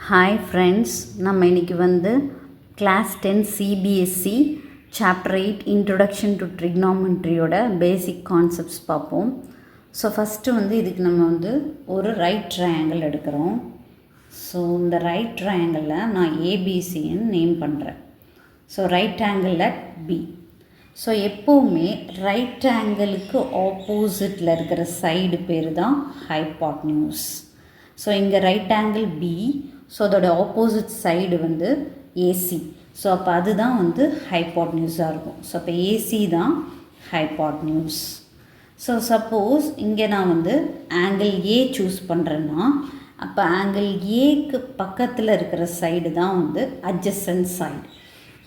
Hi friends, நம்ம இன்றைக்கி class 10 CBSE chapter 8 introduction to ட்ரிக்னாமெண்ட்ரியோட பேசிக் கான்செப்ட்ஸ் பார்ப்போம். ஸோ ஃபஸ்ட்டு இதுக்கு நம்ம ஒரு ரைட் ட்ரையாங்கிள் எடுக்கிறோம். ஸோ இந்த ரைட் ட்ரையாங்கிளில் நான் ஏபிசின்னு நேம் பண்ணுறேன். So right angle at B. So எப்போவுமே ரைட் ஆங்கிளுக்கு ஆப்போசிட்டில் இருக்கிற சைடு பேர் தான் ஹைபாட்னியூஸ். ஸோ இங்கே ரைட் ஆங்கிள் பி, ஸோ அதோட ஆப்போசிட் சைடு ஏசி. ஸோ அப்போ அதுதான் ஹைபாட்னியூஸாக இருக்கும். ஸோ அப்போ ஏசி தான் ஹைபாட்னியூஸ். ஸோ சப்போஸ் இங்கே நான் ஆங்கிள் ஏ சூஸ் பண்ணுறேன்னா அப்போ ஆங்கிள் ஏக்கு பக்கத்தில் இருக்கிற சைடு தான் அட்ஜசன்ட் சைடு,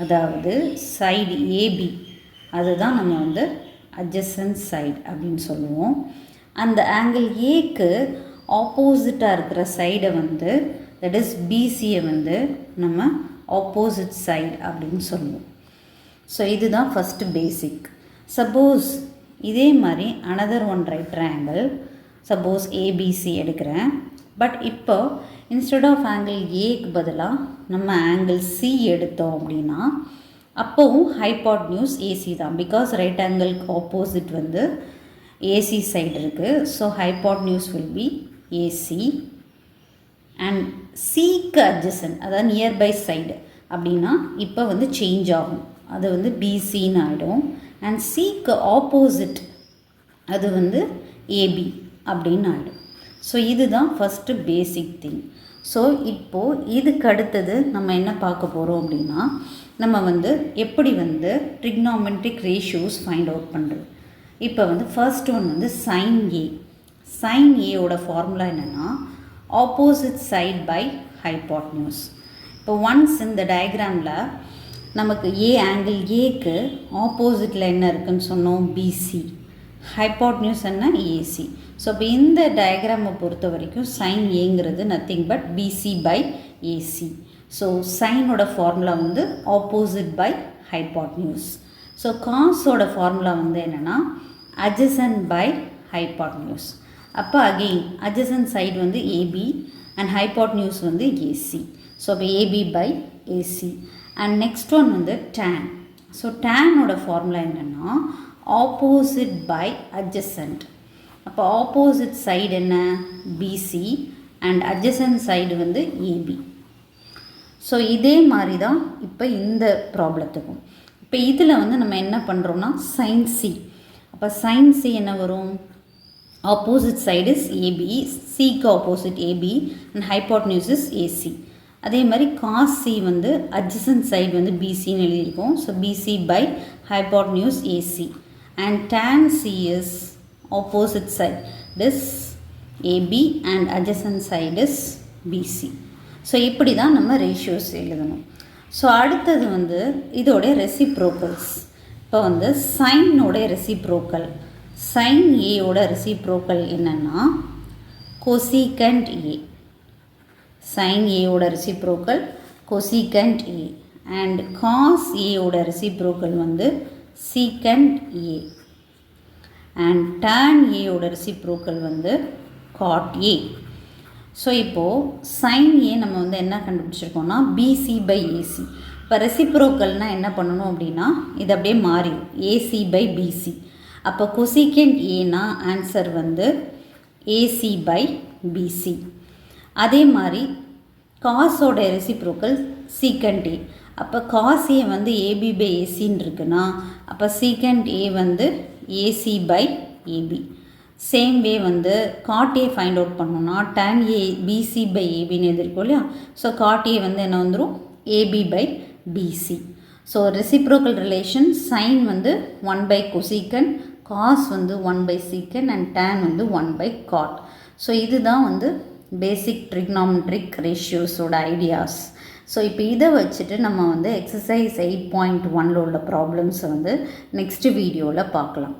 அதாவது சைடு ஏபி, அதுதான் நம்ம அட்ஜசன்ட் சைடு அப்படின்னு சொல்லுவோம். அந்த ஆங்கிள் ஏக்கு ஆப்போசிட்டாக இருக்கிற சைடை தட் இஸ் பிசியை நம்ம ஆப்போசிட் சைடு அப்படின்னு சொல்லுவோம். ஸோ இதுதான் ஃபஸ்ட்டு பேசிக். சப்போஸ் இதே மாதிரி another one right triangle, suppose ABC எடுக்கிறேன். பட் இப்போ இன்ஸ்டெட் ஆஃப் ஆங்கிள் ஏக்கு பதிலாக நம்ம ஆங்கிள் சி எடுத்தோம் அப்படின்னா அப்போவும் ஹைபாட்னியூஸ் ஏசி தான். பிகாஸ் ரைட் ஆங்கிளுக்கு ஆப்போசிட் ஏசி சைடு இருக்குது. So hypotenuse will be AC. And சிக்கு அட்ஜசன்ட், அதாவது நியர்பை சைடு அப்படின்னா இப்போ சேஞ்ச் ஆகும். அது பிசின்னு ஆகிடும். அண்ட் சிக்கு ஆப்போசிட் அது ஏபி அப்படின்னு ஆகிடும். ஸோ இதுதான் ஃபஸ்ட்டு பேசிக் திங். ஸோ இப்போது இதுக்கு அடுத்தது நம்ம என்ன பார்க்க போகிறோம் அப்படின்னா நம்ம எப்படி ட்ரிக்னாமெட்ரிக் ரேஷியோஸ் ஃபைண்ட் அவுட் பண்ணுறது. இப்போ ஃபர்ஸ்ட் ஒன் சைன் ஏ. சைன் ஏயோட ஃபார்முலா என்னென்னா ஆப்போசிட் சைட் பை ஹைபாட்னியூஸ். இப்போ ஒன்ஸ் இந்த டயக்ராமில் நமக்கு ஏ ஆங்கிள் ஏக்கு ஆப்போசிட்டில் என்ன இருக்குதுன்னு சொன்னோம், பிசி. ஹைபாட்னியூஸ் என்ன, ஏசி. ஸோ இப்போ இந்த டயக்ராமை பொறுத்த வரைக்கும் சைன் ஏங்கிறது nothing but BC by AC. So சைனோட formula opposite by hypotenuse. So காஸோட ஃபார்முலா என்னென்னா அட்ஜசன்ட் பை ஹைபாட்னியூஸ். அப்போ again adjacent side AB and hypotenuse AC. So அப்போ AB by AC. And next one tan. So டேனோட formula என்னென்னா opposite by adjacent. அப்போ opposite side என்ன, BC, and adjacent side AB. So இதே மாதிரி தான் இப்போ இந்த ப்ராப்ளத்துக்கும். இப்போ இதில் நம்ம என்ன பண்ணுறோம்னா சைன் சி. அப்போ சைன் சி என்ன வரும், ஆப்போசிட் சைடு இஸ் ஏபி, சிக்கு opposite AB and hypotenuse is AC. அதே மாதிரி காஸ் சி அட்ஜசன்ட் சைடு பிசின்னு எழுதியிருக்கோம். So BC by hypotenuse AC. And tan C is opposite side is AB and adjacent side is BC. So இப்படி தான் நம்ம ratios எழுதணும். So அடுத்தது இதோடைய ரெசிப்ரோக்கல்ஸ். இப்போ சைனோடைய ரெசிப்ரோக்கல், சைன் ஏயோட ரெசிப்ரோக்கல் என்னென்னா கொசிகண்ட் ஏ. சைன் ஏயோட reciprocal cosecant A. And cos ஏயோட reciprocal secant A. And tan ஏயோட ரெசிப்ரோக்கல் காட் ஏ. ஸோ இப்போது சைன் ஏ நம்ம என்ன கண்டுபிடிச்சிருக்கோம்னா பிசி பை ஏசி. இப்போ ரெசிப்ரோக்கல்னால் என்ன பண்ணணும் அப்படின்னா இது அப்படியே மாறிடும், ஏசி பை பிசி. அப்போ கொசிகண்ட் ஏனா ஆன்சர் ஏசி பை பிசி. அதே மாதிரி காஸோட ரெசிப்ரோக்கல் சீகண்ட் ஏ. அப்போ காஸ் ஏ ஏபி பை ஏசின்னு இருக்குன்னா அப்போ secant A AC by AB. Same way cot A find out பண்ணோன்னா டேன் ஏ பிசி பை ஏபின்னு எதிர்க்கும் இல்லையா. ஸோ காட் ஏ என்ன வந்துடும், AB by BC. So reciprocal relation sine 1 by cosecant, cos 1 by secant and tan 1 by God. So இதுதான் பேசிக் trigonometric ரேஷியோஸோட ideas. So இப்போ இதை வச்சுட்டு நம்ம எக்ஸசைஸ் 8.1 உள்ள ப்ராப்ளம்ஸை நெக்ஸ்ட் வீடியோவில் பார்க்கலாம்.